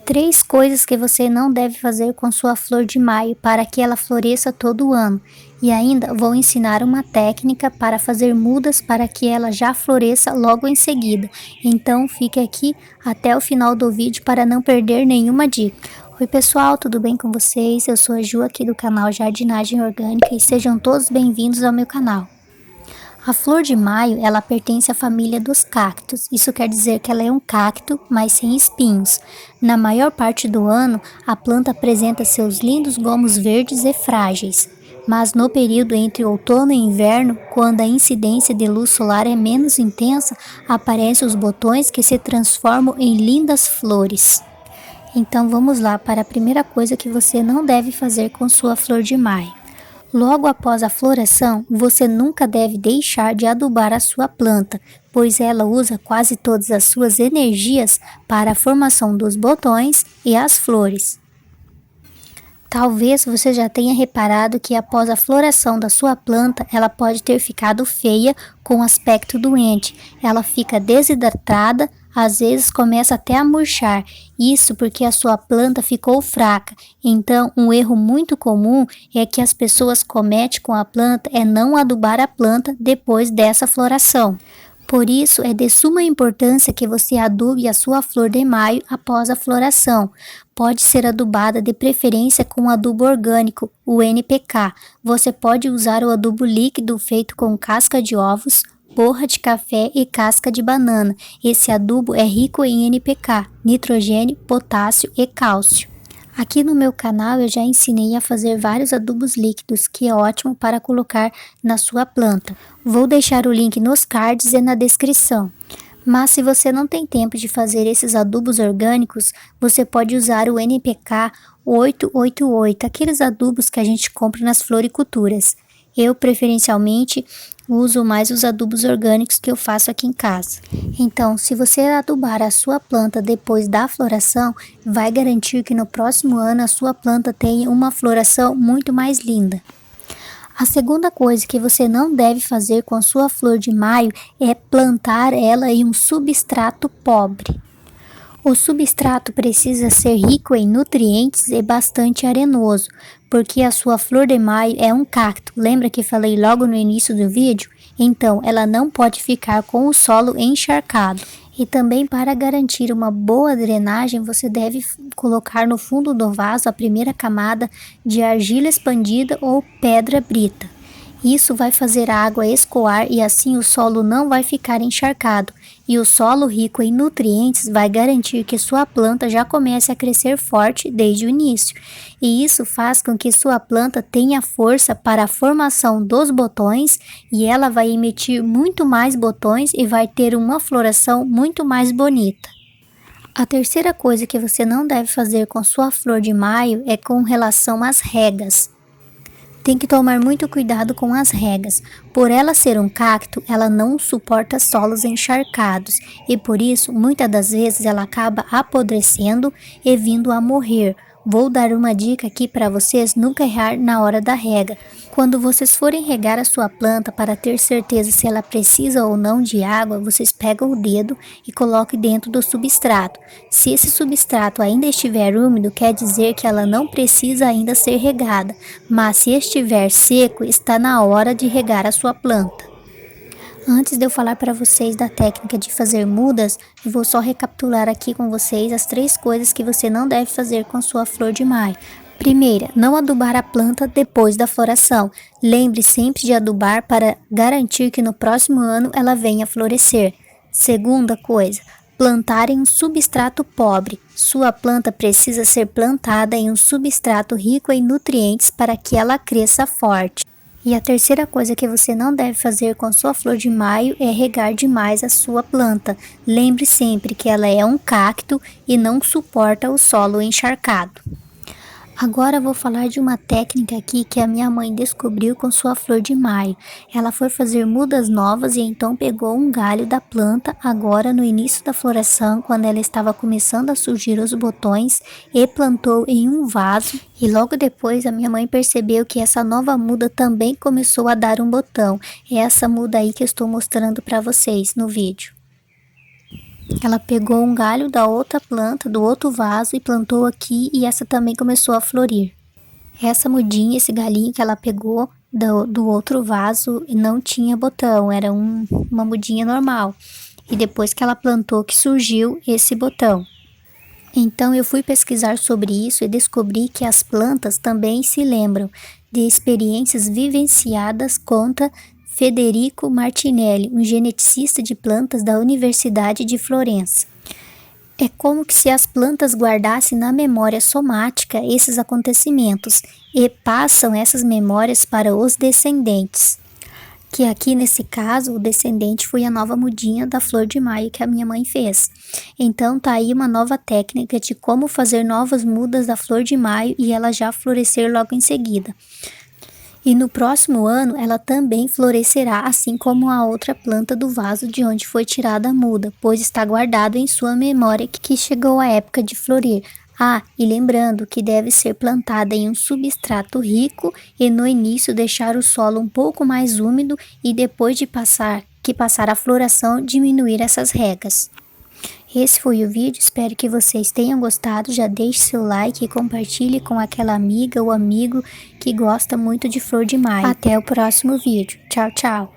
Três coisas que você não deve fazer com sua flor de maio para que ela floresça todo ano. E ainda vou ensinar uma técnica para fazer mudas para que ela já floresça logo em seguida. Então fique aqui até o final do vídeo para não perder nenhuma dica. Oi pessoal, tudo bem com vocês? Eu sou a Ju aqui do canal Jardinagem Orgânica e sejam todos bem-vindos ao meu canal. A flor de maio, ela pertence à família dos cactos. Isso quer dizer que ela é um cacto, mas sem espinhos. Na maior parte do ano, a planta apresenta seus lindos gomos verdes e frágeis. Mas no período entre outono e inverno, quando a incidência de luz solar é menos intensa, aparecem os botões que se transformam em lindas flores. Então vamos lá para a primeira coisa que você não deve fazer com sua flor de maio. Logo após a floração, você nunca deve deixar de adubar a sua planta, pois ela usa quase todas as suas energias para a formação dos botões e as flores. Talvez você já tenha reparado que após a floração da sua planta, ela pode ter ficado feia com aspecto doente. Ela fica desidratada, às vezes começa até a murchar. Isso porque a sua planta ficou fraca. Então, um erro muito comum é que as pessoas cometem com a planta é não adubar a planta depois dessa floração. Por isso, é de suma importância que você adube a sua flor de maio após a floração. Pode ser adubada de preferência com adubo orgânico, o NPK. Você pode usar o adubo líquido feito com casca de ovos, borra de café e casca de banana. Esse adubo é rico em NPK, nitrogênio, potássio e cálcio. Aqui no meu canal eu já ensinei a fazer vários adubos líquidos, que é ótimo para colocar na sua planta. Vou deixar o link nos cards e na descrição. Mas se você não tem tempo de fazer esses adubos orgânicos, você pode usar o NPK 888, aqueles adubos que a gente compra nas floriculturas. Eu preferencialmente uso mais os adubos orgânicos que eu faço aqui em casa. Então, se você adubar a sua planta depois da floração, vai garantir que no próximo ano a sua planta tenha uma floração muito mais linda. A segunda coisa que você não deve fazer com a sua flor de maio é plantar ela em um substrato pobre. O substrato precisa ser rico em nutrientes e bastante arenoso, porque a sua flor de maio é um cacto. Lembra que falei logo no início do vídeo? Então, ela não pode ficar com o solo encharcado. E também, para garantir uma boa drenagem, você deve colocar no fundo do vaso a primeira camada de argila expandida ou pedra brita. Isso vai fazer a água escoar e assim o solo não vai ficar encharcado. E o solo rico em nutrientes vai garantir que sua planta já comece a crescer forte desde o início. E isso faz com que sua planta tenha força para a formação dos botões e ela vai emitir muito mais botões e vai ter uma floração muito mais bonita. A terceira coisa que você não deve fazer com sua flor de maio é com relação às regas. Tem que tomar muito cuidado com as regas. Por ela ser um cacto, ela não suporta solos encharcados e por isso, muitas das vezes, ela acaba apodrecendo e vindo a morrer. Vou dar uma dica aqui para vocês nunca errar na hora da rega. Quando vocês forem regar a sua planta para ter certeza se ela precisa ou não de água, vocês pegam o dedo e colocam dentro do substrato. Se esse substrato ainda estiver úmido, quer dizer que ela não precisa ainda ser regada, mas se estiver seco, está na hora de regar a sua planta. Antes de eu falar para vocês da técnica de fazer mudas, eu vou só recapitular aqui com vocês as três coisas que você não deve fazer com sua flor de maio. Primeira, não adubar a planta depois da floração. Lembre sempre de adubar para garantir que no próximo ano ela venha florescer. Segunda coisa, plantar em um substrato pobre. Sua planta precisa ser plantada em um substrato rico em nutrientes para que ela cresça forte. E a terceira coisa que você não deve fazer com sua flor de maio é regar demais a sua planta. Lembre sempre que ela é um cacto e não suporta o solo encharcado. Agora vou falar de uma técnica aqui que a minha mãe descobriu com sua flor de maio. Ela foi fazer mudas novas e então pegou um galho da planta agora no início da floração, quando ela estava começando a surgir os botões, e plantou em um vaso. E logo depois a minha mãe percebeu que essa nova muda também começou a dar um botão. É essa muda aí que eu estou mostrando para vocês no vídeo. Ela pegou um galho da outra planta, do outro vaso e plantou aqui e essa também começou a florir. Essa mudinha, esse galinho que ela pegou do outro vaso não tinha botão, era uma mudinha normal. E depois que ela plantou que surgiu esse botão. Então eu fui pesquisar sobre isso e descobri que as plantas também se lembram de experiências vivenciadas, conta Federico Martinelli, um geneticista de plantas da Universidade de Florença. É como que se as plantas guardassem na memória somática esses acontecimentos e passam essas memórias para os descendentes. Que aqui nesse caso, o descendente foi a nova mudinha da flor de maio que a minha mãe fez. Então tá aí uma nova técnica de como fazer novas mudas da flor de maio e ela já florescer logo em seguida. E no próximo ano ela também florescerá, assim como a outra planta do vaso de onde foi tirada a muda, pois está guardado em sua memória que chegou a época de florir. Ah, e lembrando que deve ser plantada em um substrato rico e no início deixar o solo um pouco mais úmido e depois de passar a floração diminuir essas regas. Esse foi o vídeo, espero que vocês tenham gostado, já deixe seu like e compartilhe com aquela amiga ou amigo que gosta muito de flor de maio. Até o próximo vídeo, tchau, tchau!